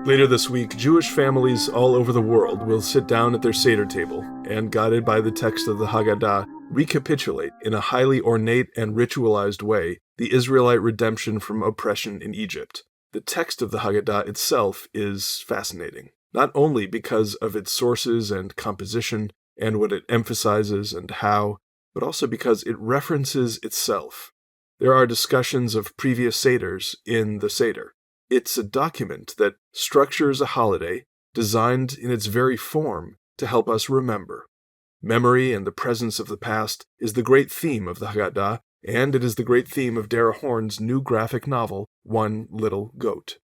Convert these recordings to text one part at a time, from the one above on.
Later this week, Jewish families all over the world will sit down at their Seder table and, guided by the text of the Haggadah, recapitulate in a highly ornate and ritualized way the Israelite redemption from oppression in Egypt. The text of the Haggadah itself is fascinating, not only because of its sources and composition and what it emphasizes and how, but also because it references itself. There are discussions of previous Seders in the Seder. It's a document that structures a holiday designed in its very form to help us remember. Memory and the presence of the past is the great theme of the Haggadah, and it is the great theme of Dara Horn's new graphic novel, One Little Goat.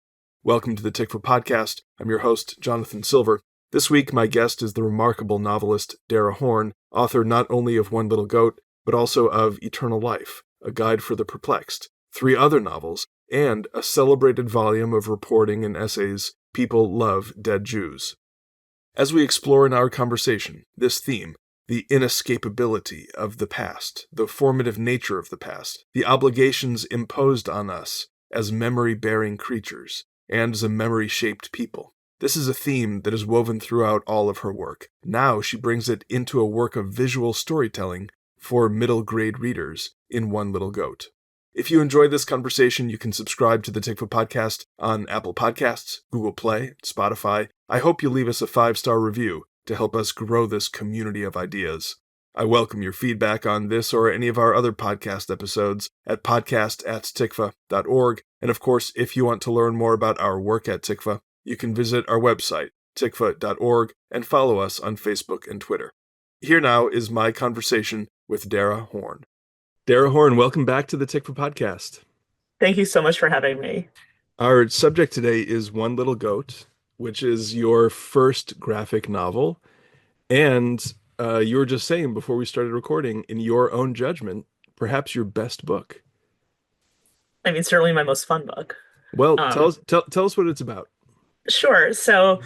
Welcome to the Tikvah Podcast. I'm your host, Jonathan Silver. This week, my guest is the remarkable novelist Dara Horn, author not only of One Little Goat, but also of Eternal Life, A Guide for the Perplexed, 3 other novels, and a celebrated volume of reporting and essays, People Love Dead Jews. As we explore in our conversation this theme, the inescapability of the past, the formative nature of the past, the obligations imposed on us as memory-bearing creatures, and as a memory-shaped people. This is a theme that is woven throughout all of her work. Now she brings it into a work of visual storytelling for middle-grade readers in One Little Goat. If you enjoyed this conversation, you can subscribe to the Tikvah Podcast on Apple Podcasts, Google Play, Spotify. I hope you leave us a 5-star review to help us grow this community of ideas. I welcome your feedback on this or any of our other podcast episodes at podcast@tikvah.org. And of course, if you want to learn more about our work at Tikvah, you can visit our website, tikvah.org, and follow us on Facebook and Twitter. Here now is my conversation with Dara Horn. Dara Horn, welcome back to the Tikvah Podcast. Thank you so much for having me. Our subject today is One Little Goat, which is your first graphic novel. And you were just saying before we started recording, in your own judgment, perhaps your best book. I mean, certainly my most fun book. Well, tell us what it's about. Sure. So,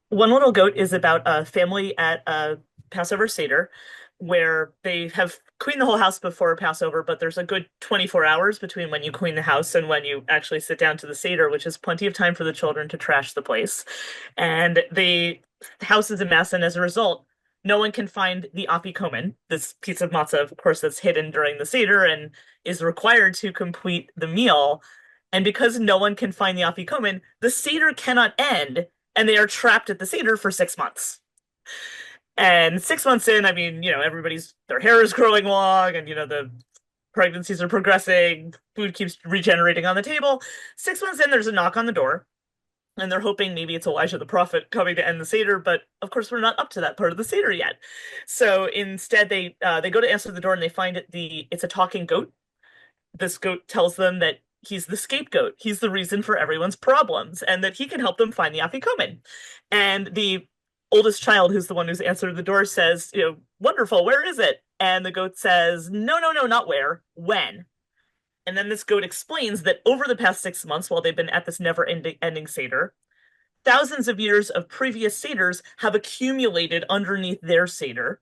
One Little Goat is about a family at a Passover Seder where they have cleaned the whole house before Passover, but there's a good 24 hours between when you clean the house and when you actually sit down to the Seder, which is plenty of time for the children to trash the place. And the house is a mess, and as a result, no one can find the afikomen, this piece of matzah, of course, that's hidden during the Seder and is required to complete the meal. And because no one can find the afikomen, the Seder cannot end, and they are trapped at the Seder for 6 months. And 6 months in, I mean, their hair is growing long and, the pregnancies are progressing, food keeps regenerating on the table. 6 months in, there's a knock on the door, and they're hoping maybe it's Elijah the prophet coming to end the Seder, but of course we're not up to that part of the Seder yet. So instead, they go to answer the door and they find it's a talking goat. This goat tells them that he's the scapegoat. He's the reason for everyone's problems, and that he can help them find the afikomen. And the oldest child, who's the one who's answered the door, says, wonderful, where is it? And the goat says, no, not where, when. And then this goat explains that over the past 6 months, while they've been at this never-ending Seder, thousands of years of previous Seders have accumulated underneath their Seder,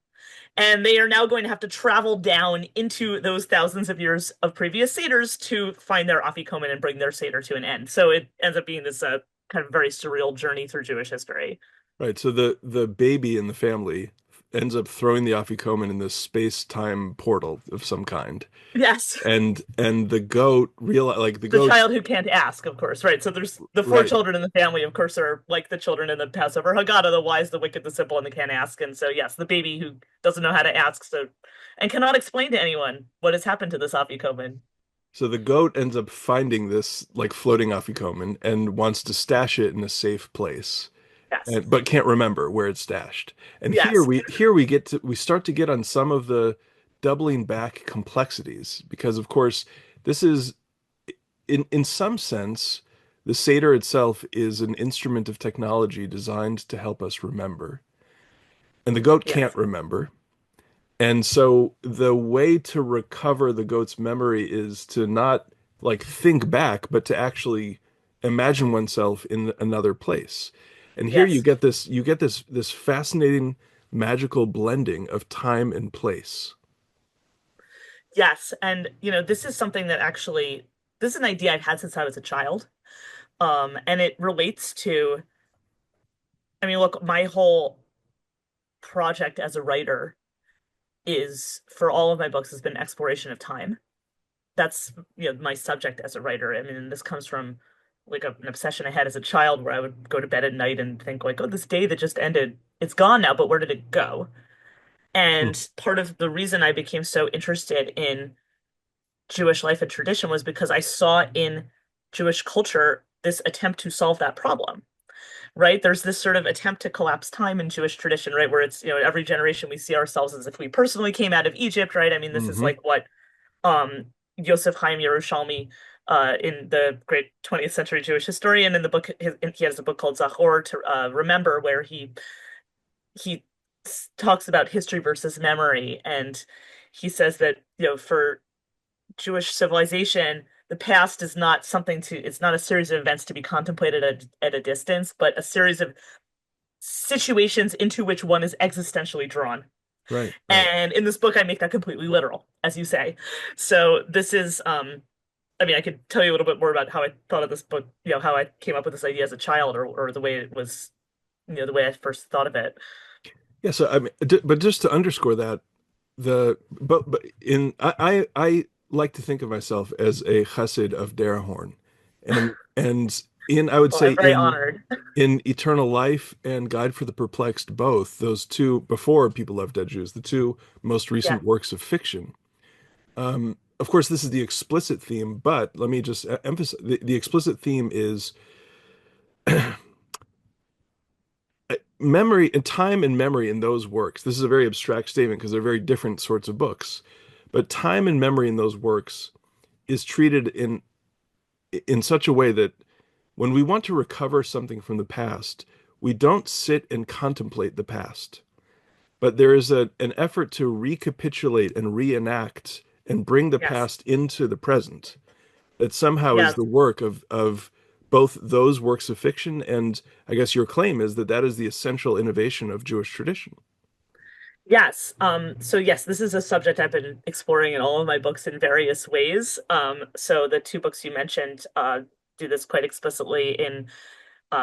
and they are now going to have to travel down into those thousands of years of previous Seders to find their afikomen and bring their Seder to an end. So it ends up being this kind of very surreal journey through Jewish history. Right, so the baby in the family ends up throwing the afikomen in this space-time portal of some kind. Yes. And the goat the child who can't ask, of course, right? So there's the 4 children in the family, of course, are like the children in the Passover Haggadah, the wise, the wicked, the simple, and the can't ask. And so, yes, the baby who doesn't know how to ask and cannot explain to anyone what has happened to this afikomen. So the goat ends up finding this floating afikomen and wants to stash it in a safe place. Yes. But can't remember where it's stashed. And yes. here we start to get on some of the doubling back complexities, because of course this is in some sense the Seder itself is an instrument of technology designed to help us remember. And the goat can't remember. And so the way to recover the goat's memory is to not think back, but to actually imagine oneself in another place. And here you get this fascinating magical blending of time and place. Yes, and this is something that this is an idea I've had since I was a child. And it relates to, I mean, look, my whole project as a writer is for all of my books has been exploration of time. That's, my subject as a writer. I mean, this comes from like an obsession I had as a child where I would go to bed at night and think like, oh, this day that just ended, it's gone now, but where did it go? Hmm. And part of the reason I became so interested in Jewish life and tradition was because I saw in Jewish culture this attempt to solve that problem, right? There's this sort of attempt to collapse time in Jewish tradition, right? Where it's, every generation we see ourselves as if we personally came out of Egypt, right? I mean, this is Hmm. like what um Yosef Chaim Yerushalmi, in the great 20th century Jewish historian, in the book, he has a book called Zachor, to remember, where he talks about history versus memory, and he says that for Jewish civilization, the past is not something to, it's not a series of events to be contemplated at a distance, but a series of situations into which one is existentially drawn. Right, right. And in this book, I make that completely literal, as you say. So this is, I mean, I could tell you a little bit more about how I thought of this book, how I came up with this idea as a child, or the way it was, the way I first thought of it. Yeah, so I mean, but just to underscore that, but in I like to think of myself as a chassid of Dara Horn, and in I would Well, say I'm very honored. in Eternal Life and Guide for the Perplexed, both those two before People Love Dead Jews, the two most Yeah. recent works of fiction. Of course, this is the explicit theme, but let me just emphasize the explicit theme is memory and time and memory in those works. This is a very abstract statement because they're very different sorts of books, but time and memory in those works is treated in such a way that when we want to recover something from the past, we don't sit and contemplate the past, but there is an effort to recapitulate and reenact and bring the Yes. past into the present that somehow is Yeah. the work of both those works of fiction, and I guess your claim is that that is the essential innovation of Jewish tradition. Yes. So yes, this is a subject I've been exploring in all of my books in various ways. So the two books you mentioned do this quite explicitly. In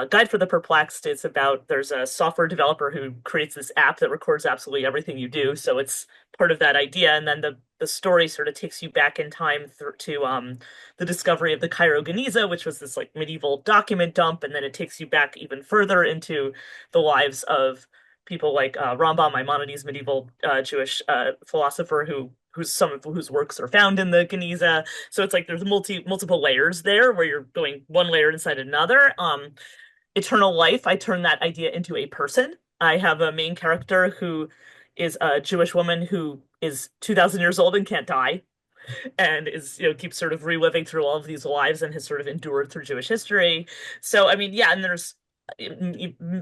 Guide for the Perplexed, it's about, there's a software developer who creates this app that records absolutely everything you do. So it's part of that idea. And then the story sort of takes you back in time to the discovery of the Cairo Geniza, which was this like medieval document dump. And then it takes you back even further into the lives of people like Rambam, Maimonides, medieval Jewish philosopher whose some of whose works are found in the Geniza. So it's like there's multiple layers there where you're going one layer inside another. Eternal life, I turn that idea into a person. I have a main character who is a Jewish woman who is 2,000 years old and can't die, and is, keeps sort of reliving through all of these lives and has sort of endured through Jewish history. So, I mean, yeah, and there's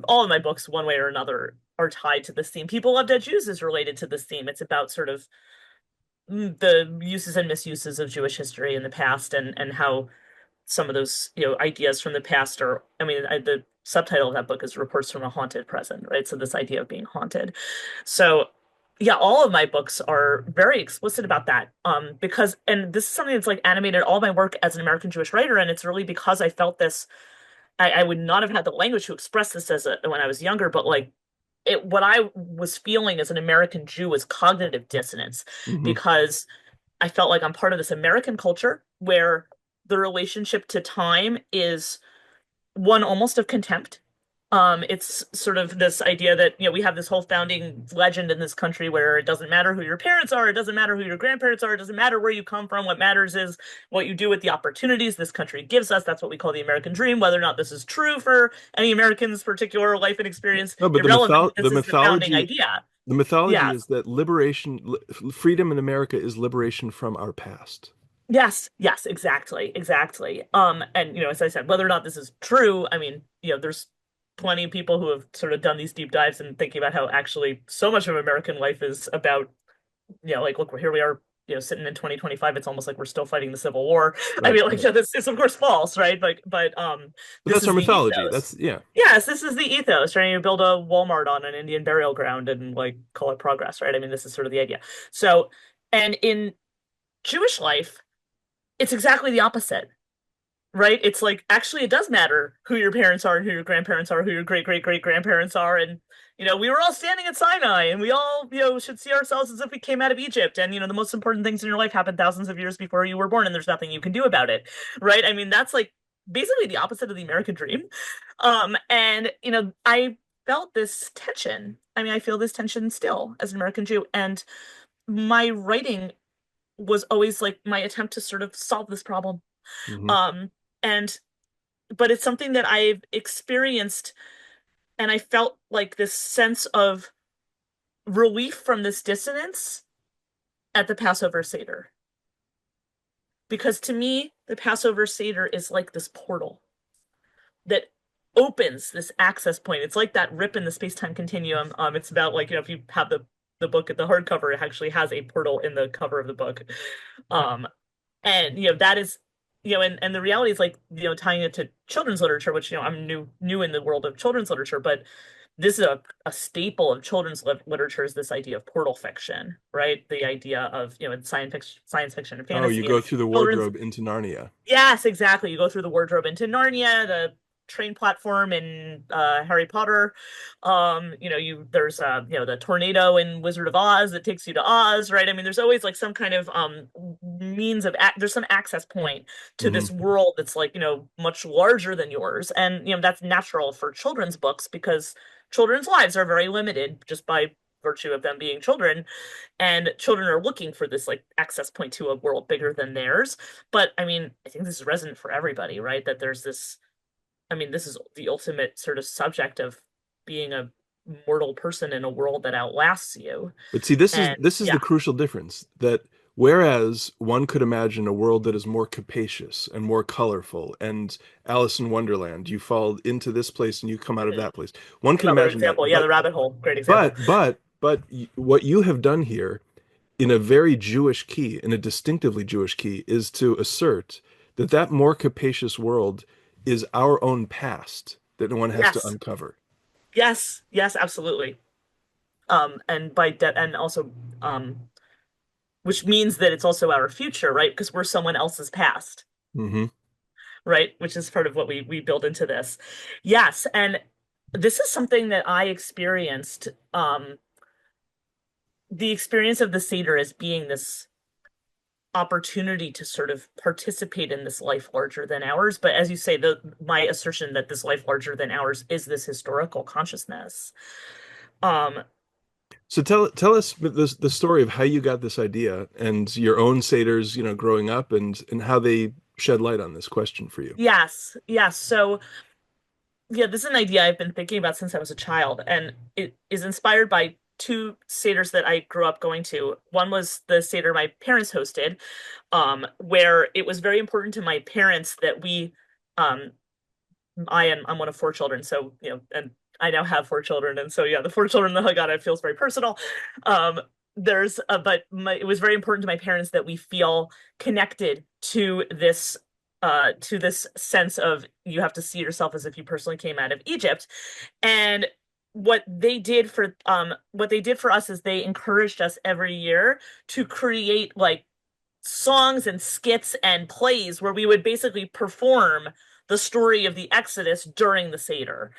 all of my books, one way or another, are tied to this theme. People Love Dead Jews is related to this theme. It's about sort of the uses and misuses of Jewish history in the past, and how some of those ideas from the past are, I mean, the subtitle of that book is Reports from a Haunted Present, right? So this idea of being haunted. So yeah, all of my books are very explicit about that, because, and this is something that's like animated all my work as an American Jewish writer, and it's really because I felt this. I would not have had the language to express this when I was younger, but like what I was feeling as an American Jew was cognitive dissonance, Hmm. because I felt like I'm part of this American culture where the relationship to time is one almost of contempt. It's sort of this idea that, we have this whole founding legend in this country where it doesn't matter who your parents are, it doesn't matter who your grandparents are, it doesn't matter where you come from. What matters is what you do with the opportunities this country gives us. That's what we call the American dream. Whether or not this is true for any American's particular life and experience, No, but irrelevant. This is the founding idea. the mythology Yeah. is that freedom in America is liberation from our past. Yes, yes, exactly, exactly. And as I said, whether or not this is true, I mean, there's plenty of people who have sort of done these deep dives and thinking about how actually so much of American life is about, like, look, here we are, sitting in 2025. It's almost like we're still fighting the Civil War. I Right, mean, like, right. yeah, this is of course false, right? But But this that's our is the mythology. ethos. That's yeah. Yes, this is the ethos, right? You build a Walmart on an Indian burial ground and like call it progress, right? I mean, this is sort of the idea. So, and in Jewish life, it's exactly the opposite. right? It's like actually it does matter who your parents are and who your grandparents are, who your great great great grandparents are, and we were all standing at Sinai, and we all should see ourselves as if we came out of Egypt, and the most important things in your life happened thousands of years before you were born, and there's nothing you can do about it, right? I mean, that's like basically the opposite of the American dream, and I felt this tension. I mean, I feel this tension still as an American Jew, and my writing was always like my attempt to sort of solve this problem. Hmm. Um, and but it's something that I've experienced, and I felt like this sense of relief from this dissonance at the Passover Seder. Because to me, the Passover Seder is like this portal that opens this access point. It's like that rip in the space-time continuum. It's about like, if you have the book at the hardcover, it actually has a portal in the cover of the book. Um, and that is and the reality is like tying it to children's literature, which I'm new in the world of children's literature, but this is a staple of children's literature, is this idea of portal fiction, right? The idea of in science fiction and Oh, you fantasy go and through the children's. wardrobe into Narnia. Yes, exactly. You go through the wardrobe into Narnia, the train platform in Harry Potter. There's the tornado in Wizard of Oz that takes you to Oz, right? I mean, there's always like some kind of means of there's some access point to Hmm. this world that's like much larger than yours, and that's natural for children's books because children's lives are very limited just by virtue of them being children, and children are looking for this like access point to a world bigger than theirs. But I mean, I think this is resonant for everybody, right? That there's this, I mean, this is the ultimate sort of subject of being a mortal person in a world that outlasts you. But see, this is And this is yeah, the crucial difference, that whereas one could imagine a world that is more capacious and more colorful, and Alice in Wonderland, you fall into this place and you come out of that place. One can another imagine example. that. Yeah, the rabbit hole, great example. What you have done here in a very Jewish key, in a distinctively Jewish key, is to assert that that more capacious world is our own past that one has to Yes, uncover. yes, absolutely. And and also, um, which means that it's also our future, right? Because we're someone else's past, Hmm. right? Which is part of what we build into this. Yes, and this is something that I experienced. The experience of the Seder as being this opportunity to sort of participate in this life larger than ours. But as you say, my assertion that this life larger than ours is this historical consciousness. Um, So tell us the story of how you got this idea and your own Seders, growing up, and how they shed light on this question for you. yes. So yeah, this is an idea I've been thinking about since I was a child, and it is inspired by two Seders that I grew up going to. One was the Seder my parents hosted, where it was very important to my parents that um, I'm one of four children, so and I now have four children, and so yeah, the four children in the Haggadah feels very personal. Um, it was very important to my parents that we feel connected to this sense of you have to see yourself as if you personally came out of Egypt. And what they did for us is they encouraged us every year to create like songs and skits and plays where we would basically perform the story of the Exodus during the Seder.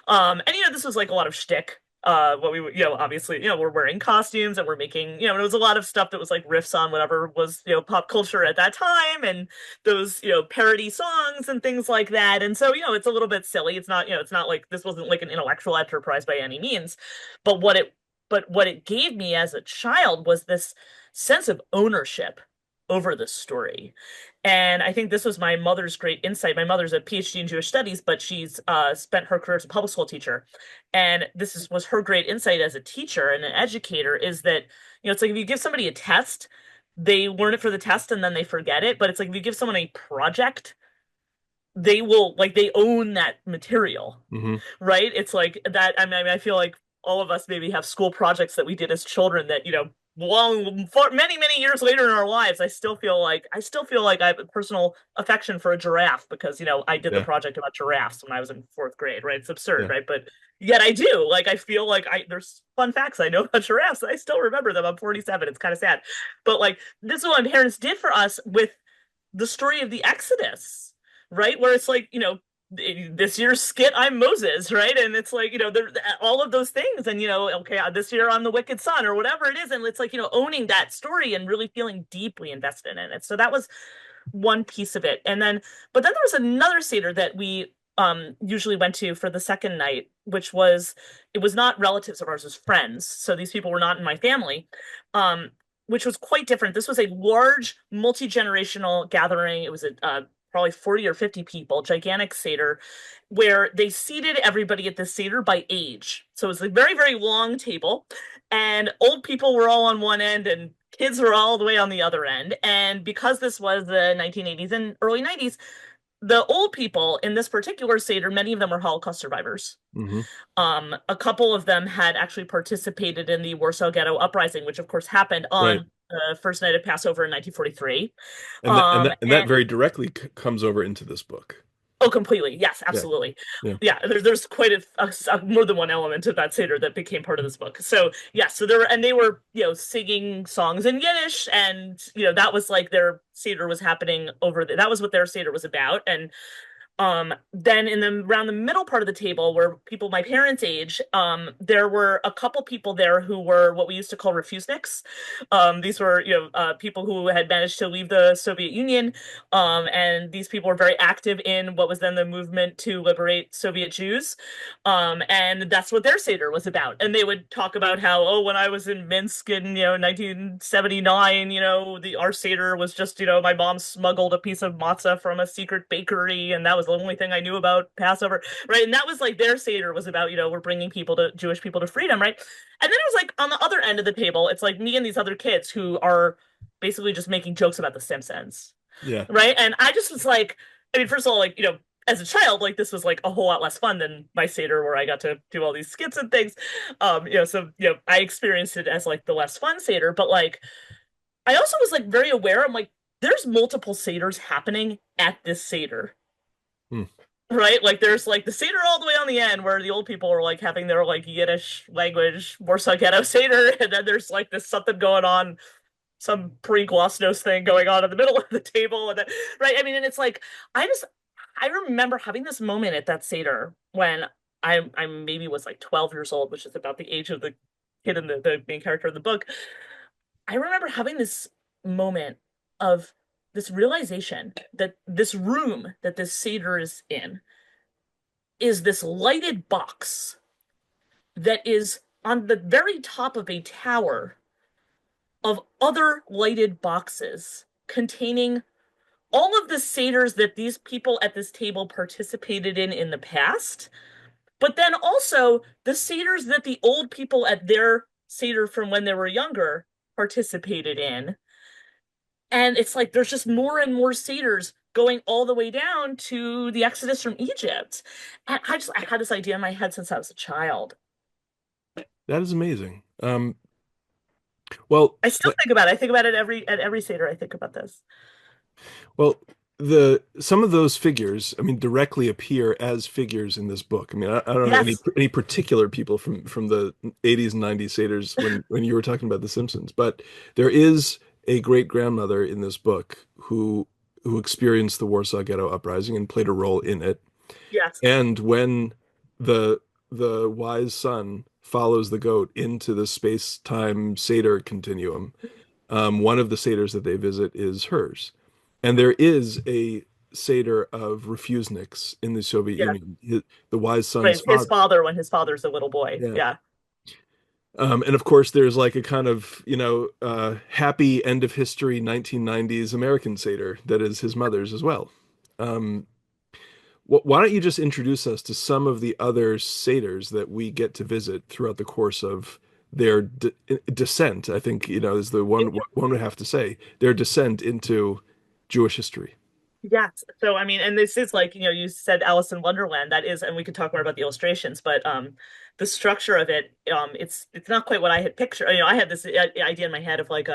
And this was like a lot of shtick. What we, obviously, we're wearing costumes and we're making, it was a lot of stuff that was like riffs on whatever was, pop culture at that time, and those, parody songs and things like that. And so, it's a little bit silly. It's not, it's not like this wasn't like an intellectual enterprise by any means. But what it gave me as a child was this sense of ownership over the story. And I think this was my mother's great insight. My mother's a PhD in Jewish studies, but she's spent her career as a public school teacher. And was her great insight as a teacher and an educator, is that, it's like if you give somebody a test, they learn it for the test and then they forget it. But it's like if you give someone a project, they will like they own that material, Hmm. right? It's like that. I mean, I feel like all of us maybe have school projects that we did as children that, long for many years later in our lives, I still feel like I have a personal affection for a giraffe because, I did the Yeah, project about giraffes when I was in fourth grade, right? It's absurd, yeah. right? But yet I do. Like I feel like there's fun facts I know about giraffes. I still remember them. I'm 47. It's kind of sad. But like this is what my parents did for us with the story of the Exodus, right? Where it's like, this year's skit, I'm Moses, right? And it's like, there all of those things. And, okay, this year I'm the wicked son or whatever it is. And it's like, owning that story and really feeling deeply invested in it. So that was one piece of it. But then there was another Seder that we usually went to for the second night, which was, it was not relatives of ours, it was friends. So these people were not in my family. Um, which was quite different. This was a large multi-generational gathering. It was probably 40 or 50 people, gigantic Seder, where they seated everybody at the Seder by age. So it was a very, very long table, and old people were all on one end, and kids were all the way on the other end. And because this was the 1980s and early 90s, the old people in this particular Seder, many of them were Holocaust survivors. Hmm. A couple of them had actually participated in the Warsaw Ghetto Uprising, which of course happened Right. on the first night of Passover in 1943. And that And very directly comes over into this book. oh, completely. Yes, Yeah. absolutely. Yeah. Yeah, there's quite more than one element of that Seder that became part of this book. So yeah, so they were, singing songs in Yiddish, and that was like their Seder was happening over there. That was what their Seder was about. And then around the middle part of the table were people my parents' age. There were a couple people there who were what we used to call refuseniks. These were, people who had managed to leave the Soviet Union. And these people were very active in what was then the movement to liberate Soviet Jews. And that's what their Seder was about. And they would talk about how, oh, when I was in Minsk in, 1979, our Seder was just, my mom smuggled a piece of matzah from a secret bakery, and that was the only thing I knew about Passover, right? And that was like their Seder was about, we're bringing Jewish people to freedom, right? And then it was like on the other end of the table, it's like me and these other kids who are basically just making jokes about The Simpsons, Yeah. right? And I just was like, I mean, first of all, like, as a child, like this was like a whole lot less fun than my Seder where I got to do all these skits and things. So I experienced it as like the less fun Seder, but like I also was like very aware. I'm like, there's multiple Seders happening at this Seder. Hmm. Right? Like there's like the Seder all the way on the end where the old people are like having their like Yiddish language Warsaw Ghetto Seder, and then there's like this something going on, some pre-Glasnost thing going on in the middle of the table, and then, right? I mean, and it's like I remember having this moment at that Seder when I maybe was like 12 years old, which is about the age of the kid in the main character of the book. I remember having this moment of this realization that this room that this Seder is in is this lighted box that is on the very top of a tower of other lighted boxes containing all of the Seders that these people at this table participated in the past, but then also the Seders that the old people at their Seder from when they were younger participated in. And it's like there's just more and more Seders going all the way down to the Exodus from Egypt. And I had this idea in my head since I was a child. That is amazing. Well, I still think about it. I think about it at every Seder. I think about this. well, the some of those figures, I mean, directly appear as figures in this book. I mean, I don't know Yes. any particular people from the 80s and 90s Seders when you were talking about The Simpsons, but there is a great grandmother in this book who experienced the Warsaw Ghetto Uprising and played a role in it. Yes. And when the the wise son follows the goat into the space-time Seder continuum, one of the Seders that they visit is hers. And there is a Seder of refuseniks in the Soviet Yes. Union. The wise son's Right. His father. father when his father's a little boy. Yeah. Yeah. And of course, there's like a kind of, happy end of history 1990s American Seder that is his mother's as well. Um, why don't you just introduce us to some of the other Seders that we get to visit throughout the course of their descent? I think, is the one would have to say, their descent into Jewish history. Yes. So I mean, and this is like, you said Alice in Wonderland. That is, and we could talk more about the illustrations, but the structure of it, it's not quite what I had pictured. I had this idea in my head of like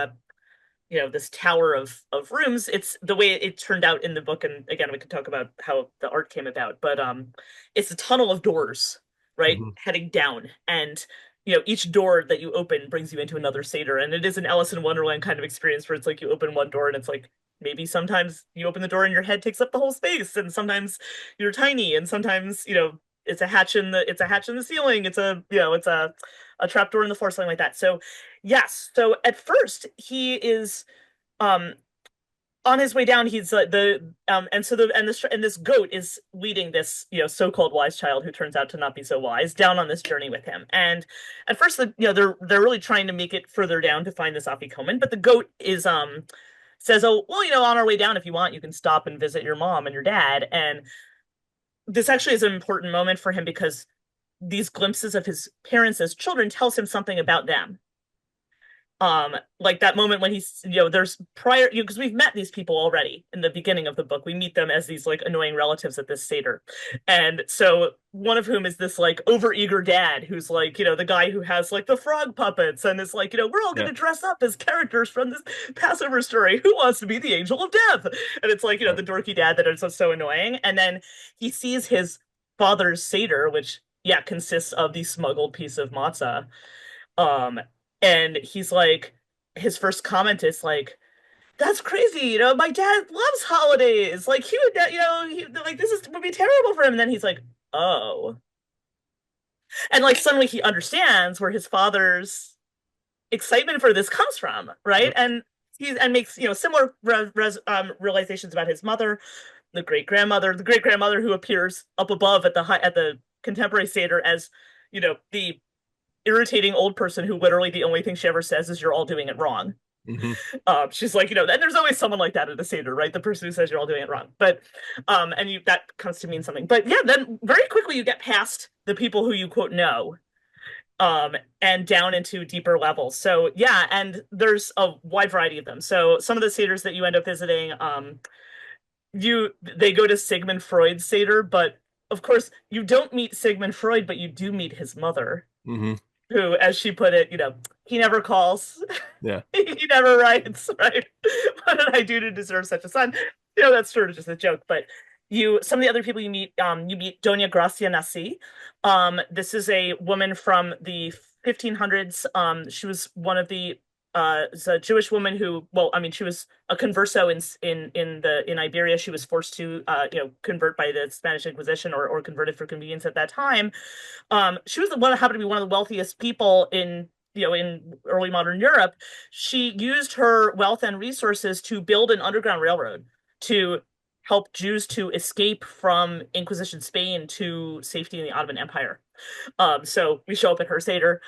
this tower of rooms. It's the way it turned out in the book, and again, we could talk about how the art came about, but it's a tunnel of doors, right? Mhm. Heading down, and each door that you open brings you into another Seder, and it is an Alice in Wonderland kind of experience where it's like you open one door and it's like maybe sometimes you open the door and your head takes up the whole space, and sometimes you're tiny, and sometimes, it's a hatch in the ceiling, it's a trapdoor in the floor, something like that. So yes. So at first he is um on his way down, he's the and so the and this goat is leading this so-called wise child, who turns out to not be so wise, down on this journey with him. And at first, they're really trying to make it further down to find this afikomen, but the goat is says, oh well, on our way down, if you want, you can stop and visit your mom and your dad. And this actually is an important moment for him, because these glimpses of his parents as children tells him something about them. Like that moment when he's, there's prior, because we've met these people already in the beginning of the book. We meet them as these like annoying relatives at this Seder. And so one of whom is this like overeager dad, who's like, the guy who has like the frog puppets and is like, we're all going to dress up as characters from this Passover story. Who wants to be the angel of death? And it's like, the dorky dad that is so annoying. And then he sees his father's Seder, which, yeah, consists of the smuggled piece of matzah. Um, and he's like, his first comment is like, "That's crazy, my dad loves holidays. Like he would, like would be terrible for him." And then he's like, "Oh," and like suddenly he understands where his father's excitement for this comes from, right? Yep. And makes similar realizations about his mother, the great grandmother who appears up above at the contemporary Seder as the irritating old person who literally the only thing she ever says is, "You're all doing it wrong." Mm-hmm. She's like, and there's always someone like that at the Seder, right? The person who says you're all doing it wrong. But that comes to mean something. But yeah, then very quickly you get past the people who you quote know, and down into deeper levels. So yeah, and there's a wide variety of them. So some of the Seders that you end up visiting, they go to Sigmund Freud's Seder, but of course you don't meet Sigmund Freud, but you do meet his mother. Mm-hmm. Who, as she put it, he never calls. Yeah. He never writes, right? What did I do to deserve such a son? That's sort of just a joke. But some of the other people you meet Doña Gracia Nasi. This is a woman from the 1500s. She was one of the is a Jewish woman who, well, I mean, she was a converso in Iberia. She was forced to convert by the Spanish Inquisition, or converted for convenience at that time. She was the one that happened to be one of the wealthiest people in early modern Europe. She used her wealth and resources to build an underground railroad to help Jews to escape from Inquisition Spain to safety in the Ottoman Empire. So we show up at her Seder.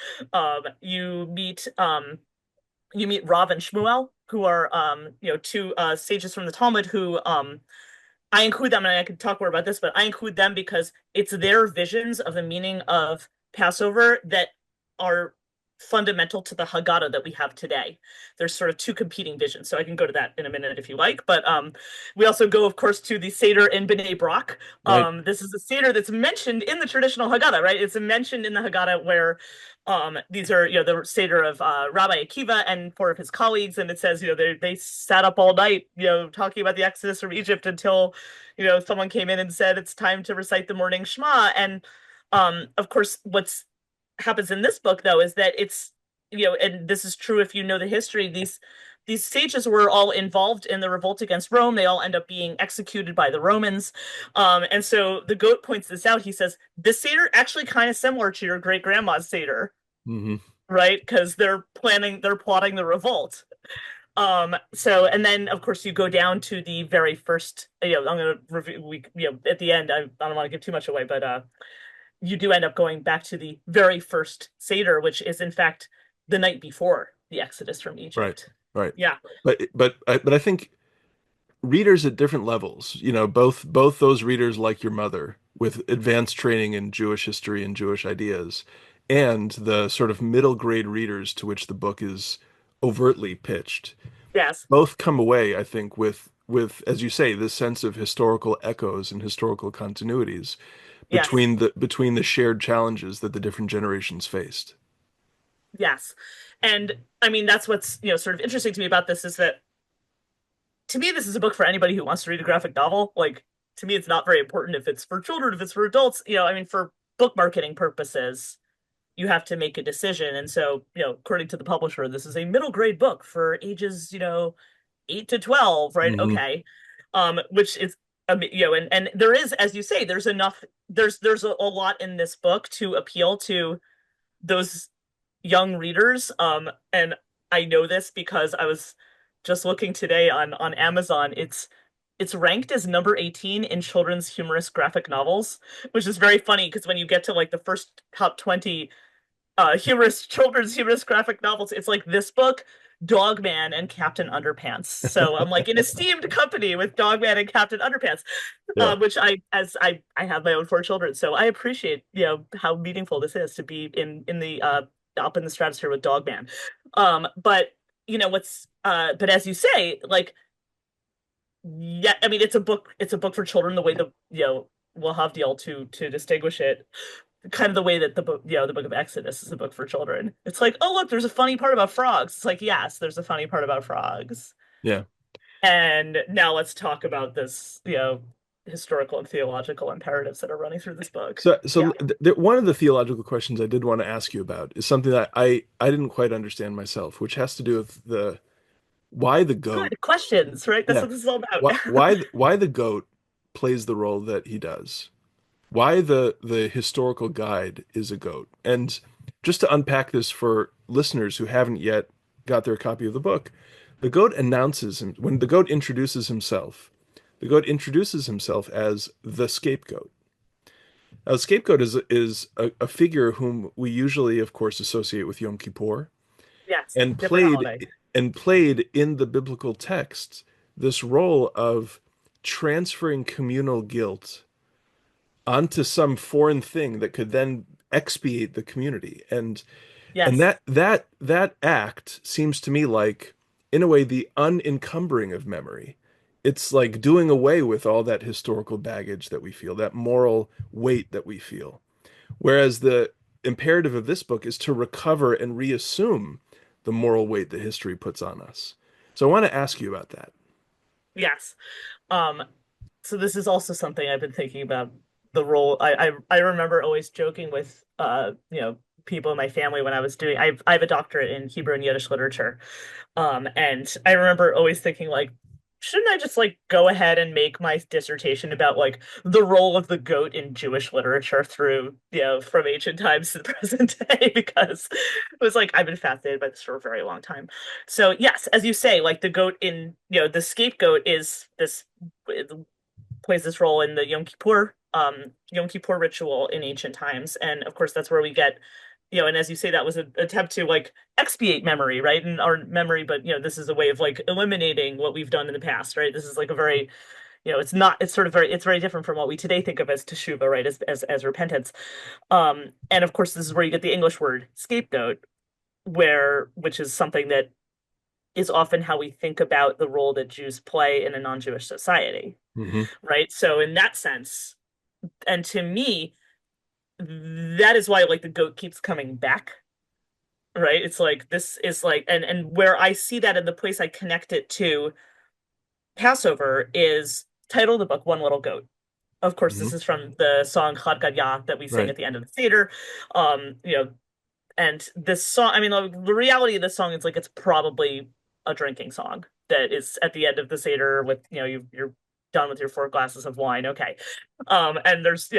You meet Rav and Shmuel, who are two sages from the Talmud who I include them, and I could talk more about this, but I include them because it's their visions of the meaning of Passover that are fundamental to the Haggadah that we have today. There's sort of two competing visions, so I can go to that in a minute if you like. But we also go, of course, to the Seder in Bnei Brak. Right. This is a Seder that's mentioned in the traditional Haggadah, right? It's mentioned in the Haggadah where these are, the Seder of Rabbi Akiva and four of his colleagues, and it says, they sat up all night, talking about the Exodus from Egypt until, someone came in and said it's time to recite the morning Shema. And of course, what's happens in this book though is that it's, and this is true if you know the history, these sages were all involved in the revolt against Rome. They all end up being executed by the Romans. And so the goat points this out. He says, this Seder actually kind of similar to your great grandma's Seder, Mm-hmm. right? Because they're plotting the revolt. So, and then of course you go down to the very first, I'm going to review, at the end, I don't want to give too much away, but you do end up going back to the very first Seder, which is in fact the night before the Exodus from Egypt. Right. Yeah. But I think readers at different levels, both those readers like your mother with advanced training in Jewish history and Jewish ideas, and the sort of middle grade readers to which the book is overtly pitched, Yes. both come away, I think, with as you say, this sense of historical echoes and historical continuities Yes. between the shared challenges that the different generations faced. Yes. And I mean, that's what's, sort of interesting to me about this is that to me, this is a book for anybody who wants to read a graphic novel. Like, to me, it's not very important if it's for children, if it's for adults. I mean, for book marketing purposes, you have to make a decision. And so, according to the publisher, this is a middle grade book for ages, 8 to 12, right? Hmm. Okay. Which is and there is, as you say, there's enough, there's a lot in this book to appeal to those young readers. And I know this because I was just looking today on Amazon. It's ranked as number 18 in children's humorous graphic novels, which is very funny because when you get to like the first top 20 humorous children's humorous graphic novels, it's like this book, Dogman, and Captain Underpants. So I'm like in esteemed company with Dogman and Captain Underpants, Yeah. which I have my own four children, so I appreciate how meaningful this is to be in the up in the stratosphere with Dogman. But what's but as you say, like, yeah, I mean it's a book for children the way the we'll have deal to distinguish it, kind of the way that the book, the book of Exodus is a book for children. It's like, oh, look, there's a funny part about frogs. It's like, yes, there's a funny part about frogs. Yeah. And now let's talk about this, historical and theological imperatives that are running through this book. Yeah. One of the theological questions I did want to ask you about is something that I didn't quite understand myself, which has to do with the why the goat. Good questions, right? That's Yeah. what this is all about. Why the goat plays the role that he does. Why the historical guide is a goat. And just to unpack this for listeners who haven't yet got their copy of the book, the goat announces him when the goat introduces himself. The goat introduces himself as the scapegoat. Now, the scapegoat is a figure whom we usually, of course, associate with Yom Kippur, Yes, and different holiday. played in the biblical texts this role of transferring communal guilt onto some foreign thing that could then expiate the community. And Yes. that act seems to me like, in a way, the unencumbering of memory. It's like doing away with all that historical baggage that we feel, that moral weight that we feel. Whereas the imperative of this book is to recover and reassume the moral weight that history puts on us. So I want to ask you about that. Yes. Um, so this is also something I've been thinking about, the role. I remember always joking with people in my family when I was doing I have a doctorate in Hebrew and Yiddish literature. And I remember always thinking like, shouldn't I just like go ahead and make my dissertation about like the role of the goat in Jewish literature through, from ancient times to the present day? Because it was like I've been fascinated by this for a very long time. So yes, as you say, like the goat in, the scapegoat is this, plays this role in the Yom Kippur ritual in ancient times. And of course that's where we get, and as you say, that was an attempt to like expiate memory, right? And our memory, but this is a way of like eliminating what we've done in the past, right? This is like a very, it's not, it's sort of very, it's very different from what we today think of as teshuva, right? As repentance. And of course, this is where you get the English word scapegoat, which is something that is often how we think about the role that Jews play in a non-Jewish society, Hmm. right? So in that sense, and to me, that is why like the goat keeps coming back, right? It's like this is like, and where I see that in the place I connect it to Passover is title of the book, One Little Goat. Of course, Hmm. this is from the song Haggadah that we sing Right. at the end of the Seder. Um, you know, and this song, I mean, the reality of this song is like it's probably a drinking song that is at the end of the Seder with, you're done with your four glasses of wine. Okay. And there's,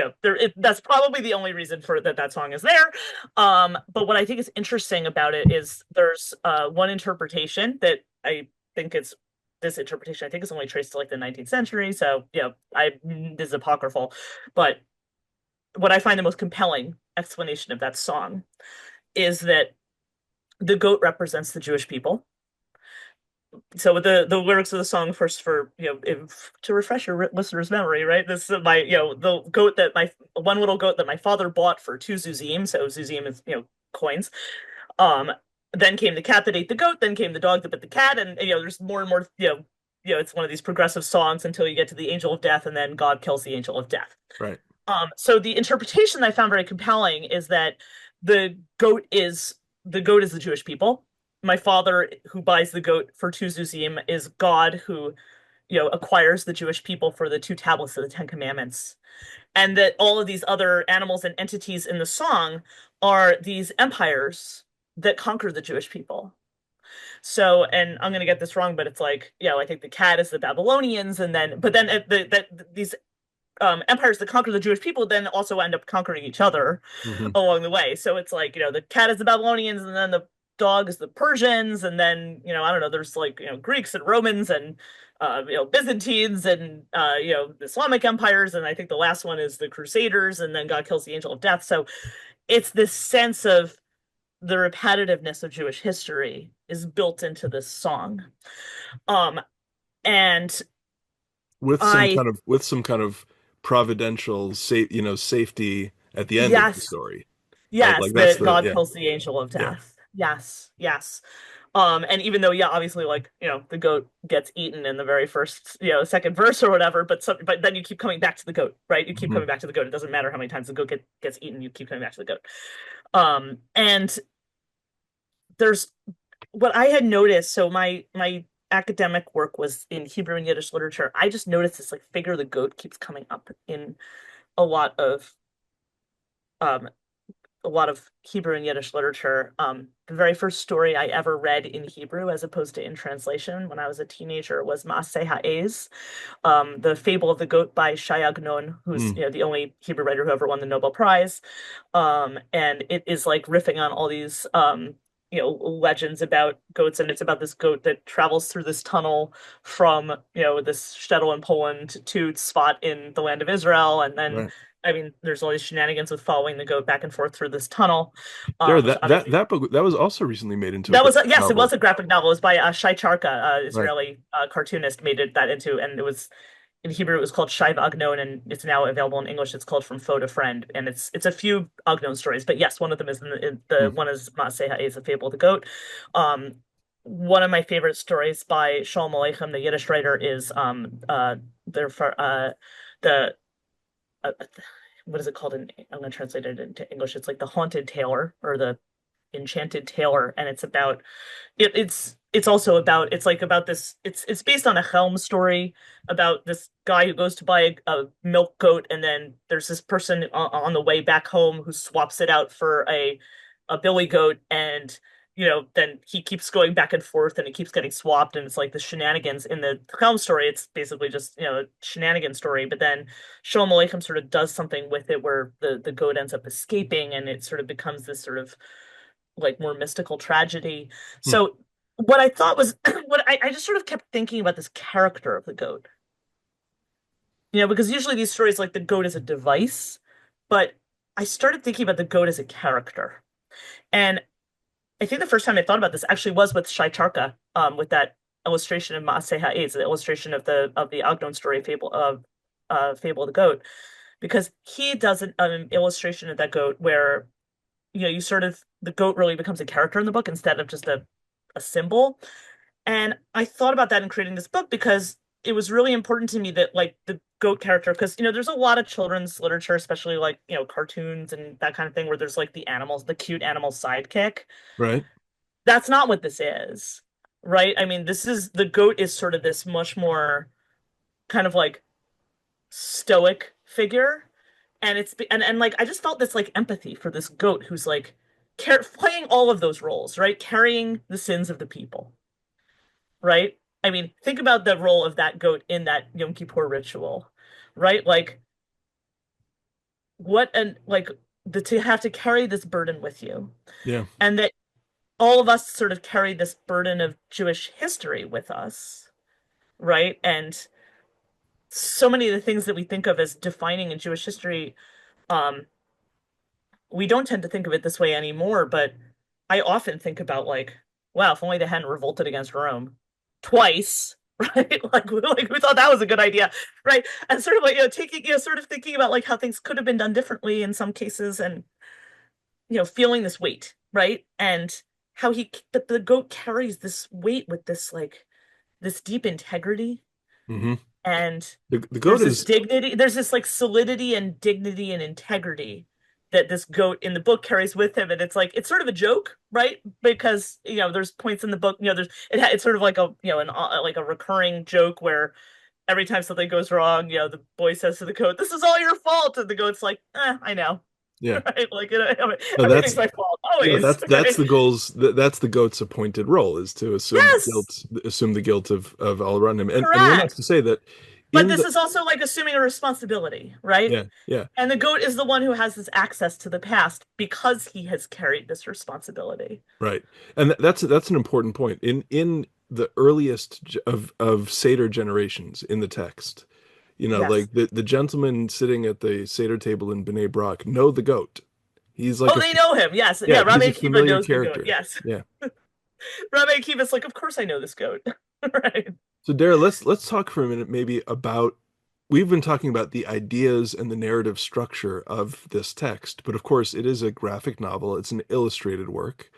that's probably the only reason for that song is there. But what I think is interesting about it is there's one interpretation that I think it's this interpretation I think is only traced to like the 19th century. So, this is apocryphal. But what I find the most compelling explanation of that song is that the goat represents the Jewish people. So the lyrics of the song, first, for to refresh your listener's memory, right? This is my the goat that my one little goat that my father bought for 2 zuzim. So zuzim is coins. Um, then came the cat that ate the goat. Then came the dog that bit the cat, and there's more and more. It's one of these progressive songs until you get to the angel of death, and then God kills the angel of death. Right. So the interpretation I found very compelling is that the goat is the Jewish people. My father, who buys the goat for 2 zuzim, is God, who acquires the Jewish people for the two tablets of the Ten Commandments, and that all of these other animals and entities in the song are these empires that conquer the Jewish people. So, and I'm gonna get this wrong, but it's like, I think the cat is the Babylonians, and then but then these empires that conquer the Jewish people then also end up conquering each other Hmm. along the way. So it's like, the cat is the Babylonians, and then the dog is the Persians, and then, I don't know, there's like, Greeks and Romans and Byzantines and Islamic empires, and I think the last one is the Crusaders, and then God kills the angel of death. So it's this sense of the repetitiveness of Jewish history is built into this song. Um, and I, With some kind of providential safety at the end of the yes, story, right? yes, Like that's that the God yeah, kills the angel of yeah. death. Yes, yes. And even though, yeah, obviously, like, the goat gets eaten in the very first, second verse or whatever, but then you keep coming back to the goat, right? You keep Hmm. coming back to the goat. It doesn't matter how many times the goat gets eaten, you keep coming back to the goat. And there's what I had noticed. So my academic work was in Hebrew and Yiddish literature. I just noticed this like figure of the goat keeps coming up in a lot of um a lot of Hebrew and Yiddish literature. The very first story I ever read in Hebrew, as opposed to in translation, when I was a teenager, was Maaseh Ha'ez, the Fable of the Goat by Shai Agnon, who's Mm, the only Hebrew writer who ever won the Nobel Prize. And it is like riffing on all these legends about goats, and it's about this goat that travels through this tunnel from this shtetl in Poland to Tzfat in the land of Israel, and then right. I mean, there's all these shenanigans with following the goat back and forth through this tunnel, There, which obviously that book that was also recently made into a that was graphic yes, it was novel. a graphic novel. It was by Shai Charka, Right. Israeli cartoonist, made that into, and it was in Hebrew. It was called Shai Agnon, and it's now available in English. It's called From Foe to Friend, and it's a few Agnon stories, but yes, one of them is the Mm, one is Maaseh Ha'ez, the Fable of the Goat. Um, One of my favorite stories by Shalom Aleichem, the Yiddish writer, is the the uh, what is it called I'm going to translate it into English. It's like the Haunted Tailor or the Enchanted Tailor, and it's about it's also about it's like about this it's based on a Helm story about this guy who goes to buy a milk goat, and then there's this person on the way back home who swaps it out for a billy goat, and then he keeps going back and forth, and it keeps getting swapped, and it's like the shenanigans in the Helm story. It's basically just a shenanigan story, but then Shalom Aleichem sort of does something with it where the goat ends up escaping, and it sort of becomes this sort of like more mystical tragedy. mm. So what I thought was I just sort of kept thinking about this character of the goat. Because usually these stories like the goat is a device, but I started thinking about the goat as a character. And I think the first time I thought about this actually was with Shai Charka, with that illustration of Maaseh Ha'ez, the illustration of the Ognon story Fable of the Goat, because he does an illustration of that goat where you sort of the goat really becomes a character in the book instead of just a symbol. And I thought about that in creating this book because it was really important to me that like the goat character, because there's a lot of children's literature, especially like cartoons and that kind of thing, where there's like the cute animal sidekick. Right. That's not what this is, right? I mean, this is the goat is sort of this much more kind of like stoic figure, and and like I just felt this like empathy for this goat who's like playing all of those roles, right? Carrying the sins of the people, right? I mean, think about the role of that goat in that Yom Kippur ritual, right? Like what and like to have to carry this burden with you, Yeah. and that all of us sort of carry this burden of Jewish history with us, right? And so many of the things that we think of as defining in Jewish history, um, we don't tend to think of it this way anymore, but I often think about like, wow, if only they hadn't revolted against Rome twice, right? Like we thought that was a good idea, right? And sort of like, taking, sort of thinking about like how things could have been done differently in some cases, and feeling this weight, right? And how the goat carries this weight with this like this deep integrity, Hmm. and The goat is there's this like solidity and dignity and integrity that this goat in the book carries with him, and it's like it's sort of a joke, right? Because there's points in the book, it's sort of like a like a recurring joke where every time something goes wrong, the boy says to the goat, "This is all your fault," and the goat's like, "I know." Yeah. right? Like, No, everything's my fault, always, that's right? the that's the goat's appointed role, is to Yes, assume the guilt of all around him. And we're not correct. to say that But in this the is also like assuming a responsibility, right? yeah, yeah, And the goat is the one who has this access to the past because he has carried this responsibility. right. And that's an important point. In the earliest of Seder generations in the text, Yes. like the gentlemen sitting at the Seder table in Bnei Brak know the goat. He's like Oh, they know him. Yes. yeah, Yeah, he's Rabbi a Akiva familiar knows the goat. character. Yes. Yeah. Rabbi Akiva's like, of course I know this goat. Right. So Dara, let's talk for a minute maybe about we've been talking about the ideas and the narrative structure of this text, but of course it is a graphic novel, it's an illustrated work.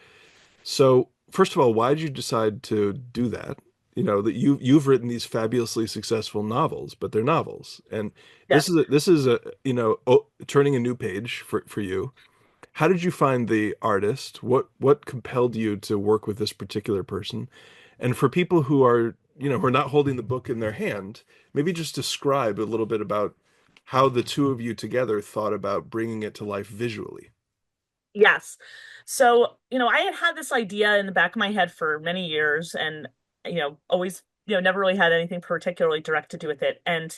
So, first of all, why did you decide to do that? That you've written these fabulously successful novels, but they're novels. And Yes. this is a, turning a new page for you. How did you find the artist? What compelled you to work with this particular person? And for people who are, who are not holding the book in their hand, maybe just describe a little bit about how the two of you together thought about bringing it to life visually. Yes. So, I had had this idea in the back of my head for many years and, always, never really had anything particularly direct to do with it. And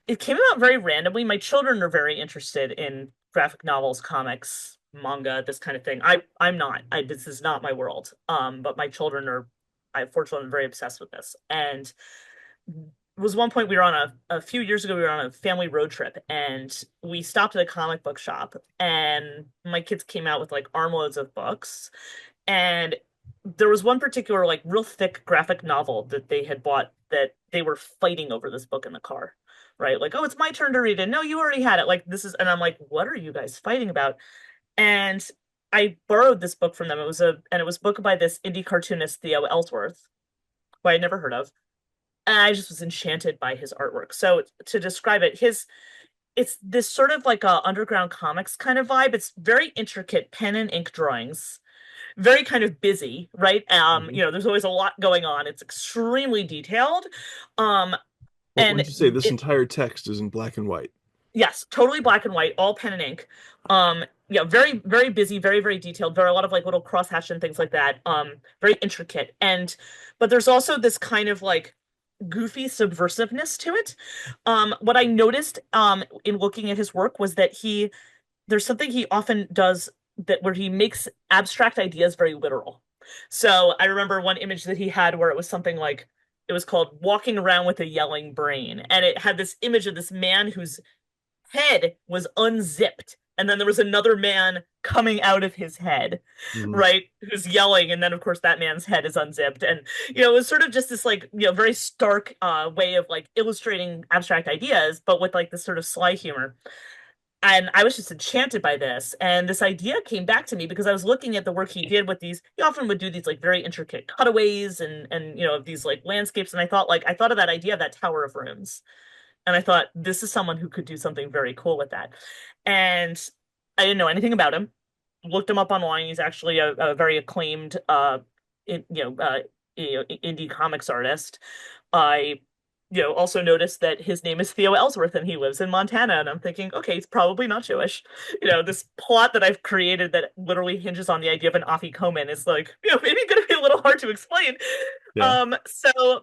it came about very randomly. My children are very interested in graphic novels, comics, manga, this kind of thing. I'm not. This is not my world. But my children are, I fortunately am very obsessed with this. And was one point we were on a few years ago we were on a family road trip and we stopped at a comic book shop and my kids came out with like armloads of books and there was one particular like real thick graphic novel that they had bought that they were fighting over this book in the car, right? Like, oh, it's my turn to read it. No, you already had it. Like, this is, and I'm like, what are you guys fighting about? And I borrowed this book from them. It was a book by this indie cartoonist Theo Ellsworth, who I had never heard of. And I just was enchanted by his artwork. So to describe it, it's this sort of like a underground comics kind of vibe. It's very intricate pen and ink drawings, very kind of busy, right? Mhm. There's always a lot going on. It's extremely detailed. Um, Well, and would you say this it entire text is in black and white? Yes, totally black and white, all pen and ink. Yeah, very, very busy, very, very detailed. There are a lot of like little crosshatch and things like that. Very intricate. But there's also this kind of like goofy subversiveness to it. What I noticed in looking at his work was that there's something he often does that where he makes abstract ideas very literal. So I remember one image that he had where it was something like it was called walking around with a yelling brain and it had this image of this man whose head was unzipped and then there was another man coming out of his head, Mhm. right, who's yelling and then of course that man's head is unzipped and it was sort of just this like very stark way of like illustrating abstract ideas but with like this sort of sly humor. And I was just enchanted by this and this idea came back to me because I was looking at the work he did with these. He often would do these like very intricate cutaways and of these like landscapes and I thought of that idea of that tower of rooms and I thought, this is someone who could do something very cool with that. And I didn't know anything about him. Looked him up online. He's actually a very acclaimed, in, indie comics artist. I, also noticed that his name is Theo Ellsworth and he lives in Montana. And I'm thinking, okay, he's probably not Jewish. This plot that I've created that literally hinges on the idea of an afikoman is like, maybe going to be a little hard to explain. Yeah.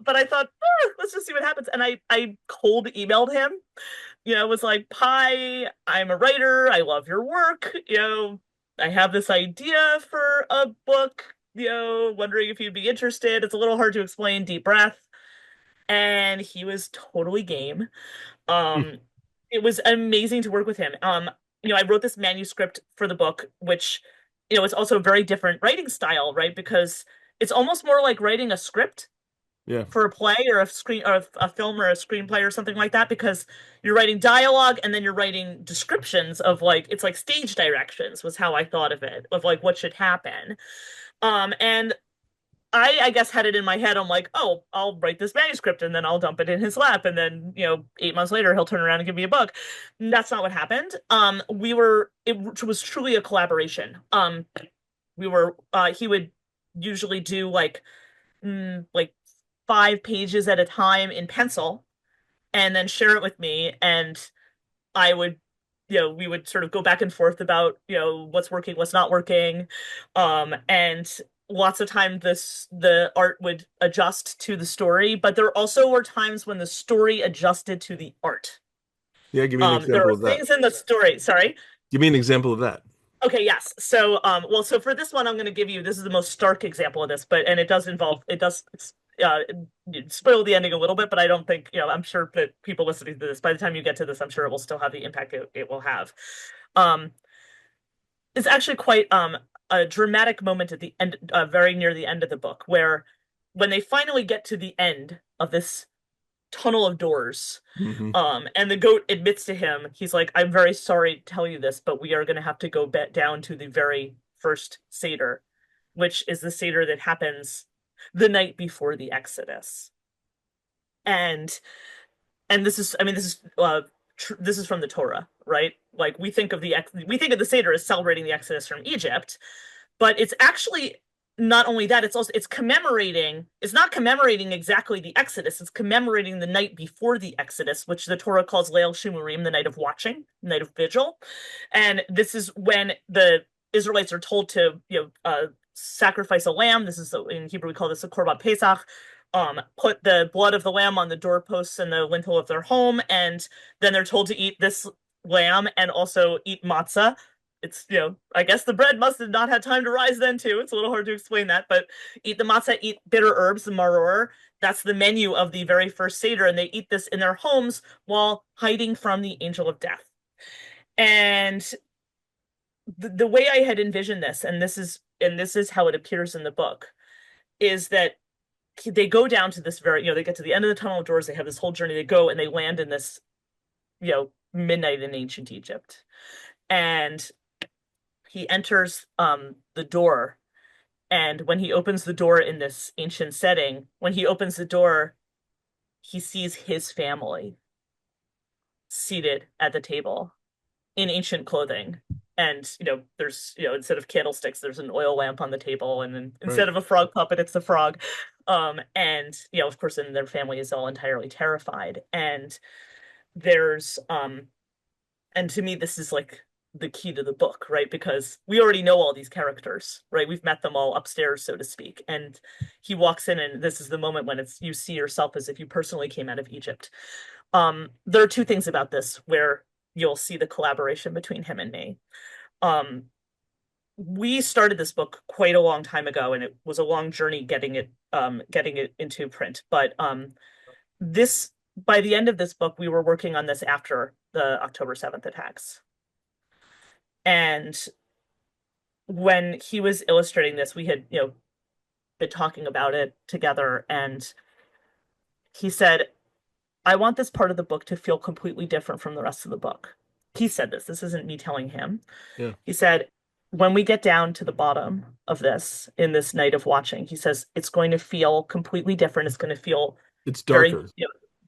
But I thought, let's just see what happens. And I cold emailed him, was like, hi, I'm a writer. I love your work. I have this idea for a book, wondering if you'd be interested. It's a little hard to explain, deep breath. And he was totally game. Hmm. Um, it was amazing to work with him. I wrote this manuscript for the book, which, it's also a very different writing style, right? Because it's almost more like writing a script Yeah. for a play or a screen or a film or a screenplay or something like that because you're writing dialogue and then you're writing descriptions of like it's like stage directions was how I thought of it of like what should happen. And I guess had it in my head. I'm like, oh, I'll write this manuscript and then I'll dump it in his lap and then 8 months later he'll turn around and give me a book. That's not what happened. It was truly a collaboration. He would usually do like 5 pages at a time in pencil and then share it with me and I would we would sort of go back and forth about, what's working, what's not working. And lots of time the art would adjust to the story, but there also were times when the story adjusted to the art. Yeah, give me an There example are of that. things in the story. Sorry. Give me an example of that. Okay, yes. So, so for this one, I'm going to give you, this is the most stark example of this, and it does uh, spoil the ending a little bit, but I don't think, I'm sure that people listening to this, by the time you get to this, I'm sure it will still have the impact it will have. Um, it's actually quite a dramatic moment at the end, very near the end of the book, where when they finally get to the end of this tunnel of doors, Hmm. and the goat admits to him, he's like, I'm very sorry to tell you this, but we are going to have to go down to the very first Seder, which is the Seder that happens the night before the Exodus. And this is, I mean, this is from the Torah, right? Like we think of the Seder as celebrating the Exodus from Egypt, but it's actually not only that, it's not commemorating exactly the Exodus, it's commemorating the night before the Exodus, which the Torah calls Leil Shimurim, the night of watching, night of vigil. And this is when the Israelites are told to, sacrifice a lamb. This is, in Hebrew we call this a korban pesach. Put the blood of the lamb on the doorposts and the lintel of their home, and then they're told to eat this lamb and also eat matzah. It's, I guess the bread must have not had time to rise then too. It's a little hard to explain that, but eat the matzah, eat bitter herbs, the maror. That's the menu of the very first Seder, and they eat this in their homes while hiding from the angel of death. And the way I had envisioned this, and this is how it appears in the book, is that they go down to this very, they get to the end of the tunnel of doors, they have this whole journey, they go and they land in this, midnight in ancient Egypt. And he enters the door, and when he opens the door in this ancient setting, when he opens the door, he sees his family seated at the table in ancient clothing. And there's, instead of candlesticks, there's an oil lamp on the table, and then Right. instead of a frog puppet, it's a frog. And of course, then their family is all entirely terrified. And there's and to me, this is like the key to the book, right? Because we already know all these characters, right? We've met them all upstairs, so to speak. And he walks in, and this is the moment when it's you see yourself as if you personally came out of Egypt. There are two things about this where you'll see the collaboration between him and me. Um, we started this book quite a long time ago, and it was a long journey getting it into print. But this by the end of this book, we were working on this after the October 7th attacks. And when he was illustrating this, we had, been talking about it together, and he said, I want this part of the book to feel completely different from the rest of the book. He said this. This isn't me telling him. Yeah. He said, when we get down to the bottom of this, in this night of watching, he says, it's going to feel completely different. It's going to feel It's very, darker.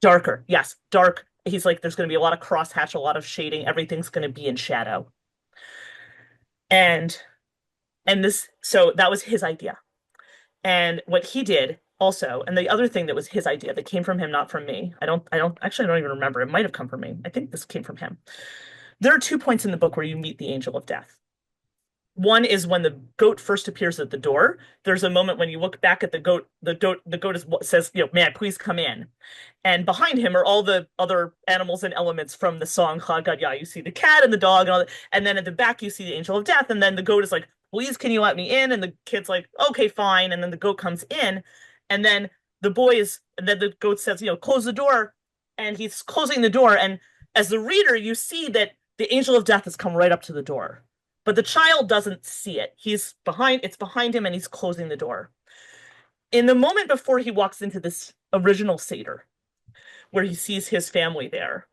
darker. Yes, dark. He's like, there's going to be a lot of crosshatch, a lot of shading. Everything's going to be in shadow. And so that was his idea. And what he did also, and the other thing that was his idea that came from him, not from me. I don't even remember. It might have come from me. I think this came from him. There are 2 points in the book where you meet the angel of death. One is when the goat first appears at the door. There's a moment when you look back at the goat. The goat says, "May I please come in?" And behind him are all the other animals and elements from the song Haggadah. You see the cat and the dog, and all that. And then at the back you see the angel of death. And then the goat is like, "Please, can you let me in?" And the kid's like, "Okay, fine." And then the goat comes in, and then and then the goat says, "Close the door," and he's closing the door. And as the reader, you see that the angel of death has come right up to the door. But the child doesn't see it. It's behind him, and he's closing the door. In the moment before he walks into this original Seder, where he sees his family there,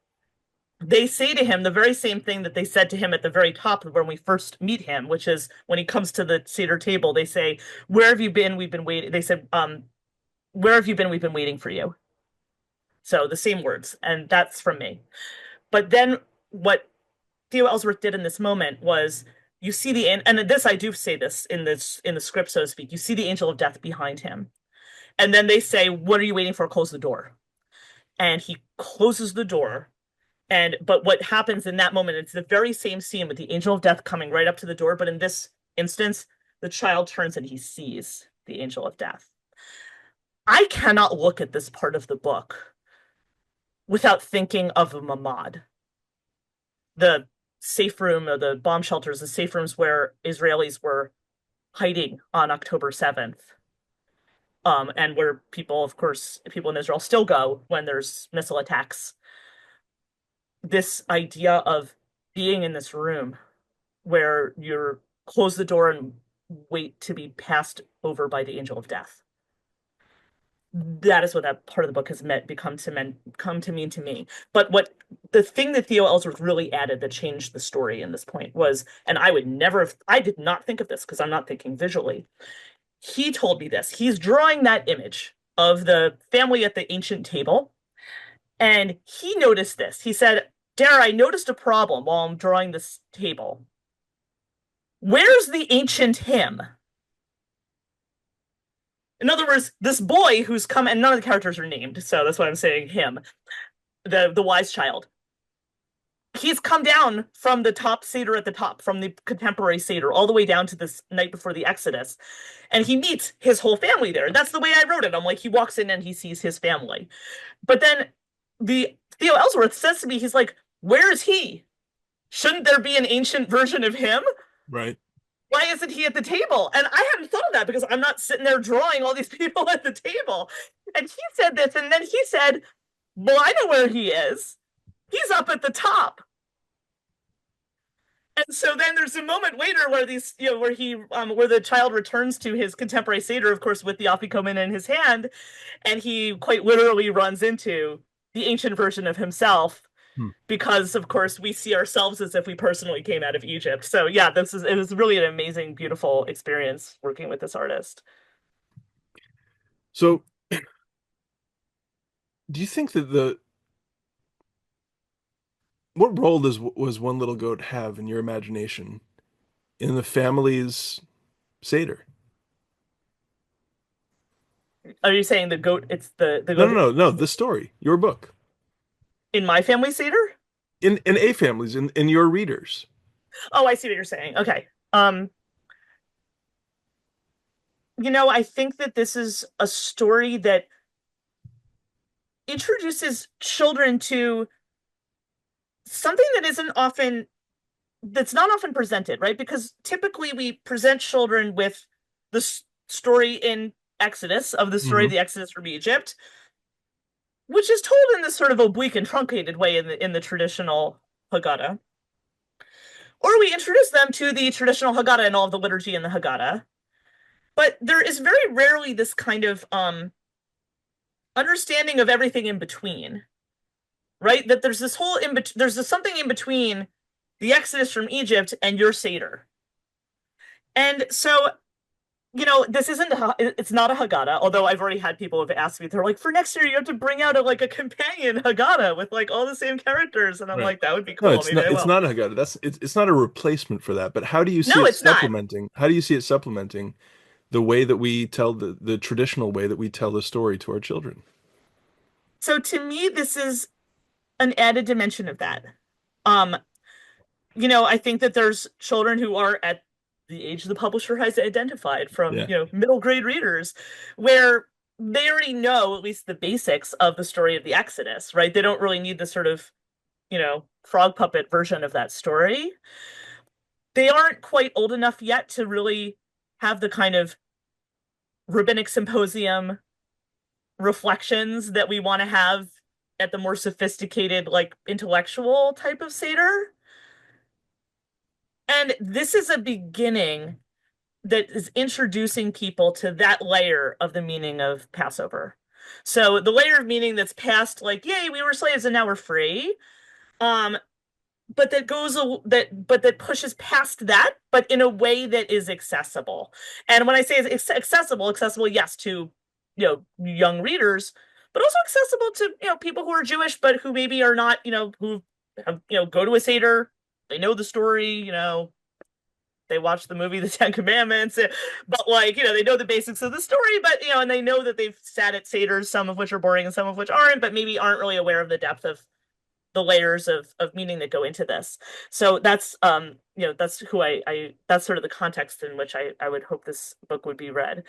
they say to him the very same thing that they said to him at the very top when we first meet him, which is when he comes to the Seder table, they say, "Where have you been? We've been waiting." They said, "Where have you been? We've been waiting for you." So the same words, and that's from me. But then what Theo Ellsworth did in this moment was you see and this I do say this in the script, so to speak. You see the angel of death behind him, and then they say, "What are you waiting for? Close the door." And he closes the door, But what happens in that moment, it's the very same scene with the angel of death coming right up to the door, but in this instance, the child turns and he sees the angel of death. I cannot look at this part of the book without thinking of the mamad, the safe room or the bomb shelters, the safe rooms where Israelis were hiding on October 7th. And where people, of course, people in Israel still go when there's missile attacks. This idea of being in this room where you're close the door and wait to be passed over by the angel of death. That is what that part of the book has come to mean to me. But what the thing that Theo Ellsworth really added that changed the story in this point was, and I did not think of this because I'm not thinking visually. He told me this. He's drawing that image of the family at the ancient table, and he noticed this. He said, Dara, I noticed a problem while I'm drawing this table. Where's the ancient hymn? In other words, this boy who's come, and none of the characters are named, so that's why I'm saying him, the wise child. He's come down from the top Seder at the top, from the contemporary Seder, all the way down to this night before the Exodus. And he meets his whole family there. That's the way I wrote it. I'm like, he walks in and he sees his family. But then the Theo Ellsworth says to me, he's like, where is he? Shouldn't there be an ancient version of him? Right. Why isn't he at the table? And I hadn't thought of that because I'm not sitting there drawing all these people at the table. And he said this, and then he said, well, I know where he is. He's up at the top. And so then there's a moment later where where the child returns to his contemporary Seder, of course, with the afikomen in his hand, and he quite literally runs into the ancient version of himself. Because, of course, we see ourselves as if we personally came out of Egypt. So, yeah, it was really an amazing, beautiful experience working with this artist. So, do you think that what role was One Little Goat have in your imagination in the family's Seder? Are you saying the goat? It's the No, goat no. The story, your book, in my family Seder? in a family's, in your readers. Oh, I see what you're saying. Okay. I think that this is a story that introduces children to something that's not often presented, right? Because typically we present children with the story in Exodus, of the story of the Exodus from Egypt, which is told in this sort of oblique and truncated way in the traditional Haggadah. Or we introduce them to the traditional Haggadah and all of the liturgy in the Haggadah. But there is very rarely this kind of understanding of everything in between, right? That there's this whole there's something in between the Exodus from Egypt and your Seder. And so, it's not a Haggadah, although I've already had people have asked me, they're like, for next year, you have to bring out a companion Haggadah with all the same characters. And I'm like, that would be cool. No, it's not a Haggadah. It's not a replacement for that. But how do you see it supplementing? How do you see it supplementing the way that we tell the traditional way that we tell the story to our children? So to me, this is an added dimension of that. I think that there's children who are at the age the publisher has identified from, middle grade readers, where they already know at least the basics of the story of the Exodus, right? They don't really need the sort of, frog puppet version of that story. They aren't quite old enough yet to really have the kind of rabbinic symposium reflections that we want to have at the more sophisticated, intellectual type of Seder. And this is a beginning that is introducing people to that layer of the meaning of Passover. So the layer of meaning that's past, yay, we were slaves and now we're free. But that pushes past that, but in a way that is accessible. And when I say it's accessible, yes, to young readers, but also accessible to people who are Jewish but who maybe are not, who have, go to a Seder, they know the story, they watch the movie The Ten Commandments, but they know the basics of the story, but and they know that they've sat at Seders, some of which are boring and some of which aren't, but maybe aren't really aware of the depth of the layers of meaning that go into this. So that's that's who I that's sort of the context in which I would hope this book would be read.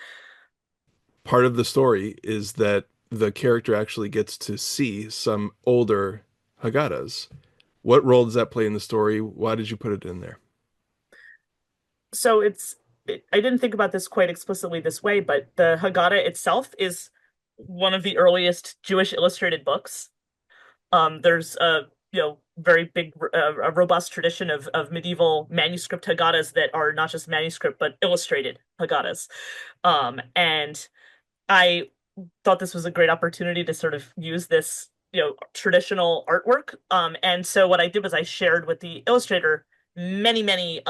Part of the story is that the character actually gets to see some older Haggadahs. What role does that play in the story? Why did you put it in there? So I didn't think about this quite explicitly this way, but the Haggadah itself is one of the earliest Jewish illustrated books. There's a very big, a robust tradition of medieval manuscript Haggadahs that are not just manuscript but illustrated Haggadahs, and I thought this was a great opportunity to sort of use this traditional artwork. And so what I did was I shared with the illustrator many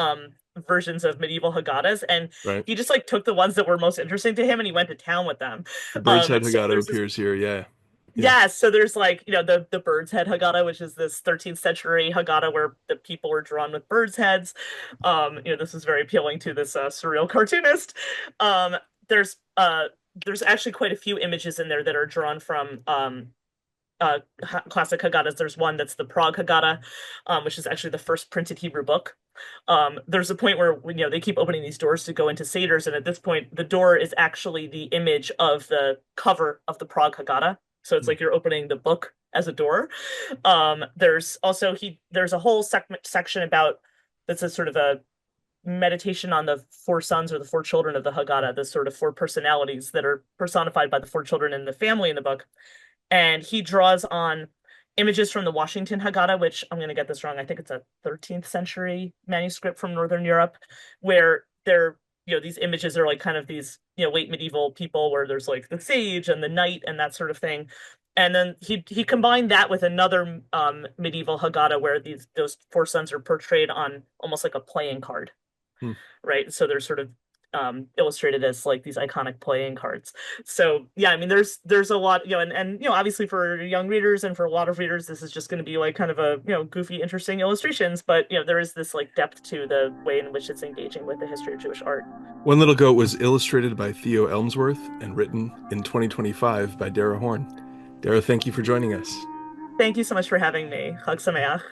versions of medieval Haggadahs, and Right. he just like took the ones that were most interesting to him and he went to town with them. The bird's head So Haggadah there's this appears here. Yeah. Yeah. Yeah, so there's like, the bird's head Haggadah, which is this 13th century Haggadah where the people were drawn with birds' heads. This is very appealing to this surreal cartoonist. Um, there's there's actually quite a few images in there that are drawn from classic Haggadahs. There's one that's the Prague Haggadah, which is actually the first printed Hebrew book. There's a point where they keep opening these doors to go into Seders, and at this point, the door is actually the image of the cover of the Prague Haggadah. So it's like you're opening the book as a door. There's also there's a whole section about that's a sort of a meditation on the four sons or the four children of the Haggadah, the sort of four personalities that are personified by the four children in the family in the book. And he draws on images from the Washington Haggadah, which I'm going to get this wrong. I think it's a 13th century manuscript from Northern Europe, where these images are like kind of these, late medieval people where there's like the sage and the knight and that sort of thing. And then he combined that with another medieval Haggadah where those four sons are portrayed on almost like a playing card, Hmm. right? So they're sort of illustrated as like these iconic playing cards. So yeah, I mean, there's a lot, and obviously for young readers and for a lot of readers, this is just going to be like kind of a goofy, interesting illustrations. But there is this like depth to the way in which it's engaging with the history of Jewish art. One Little Goat was illustrated by Theo Elmsworth and written in 2025 by Dara Horn. Dara, thank you for joining us. Thank you so much for having me. Chag Sameach.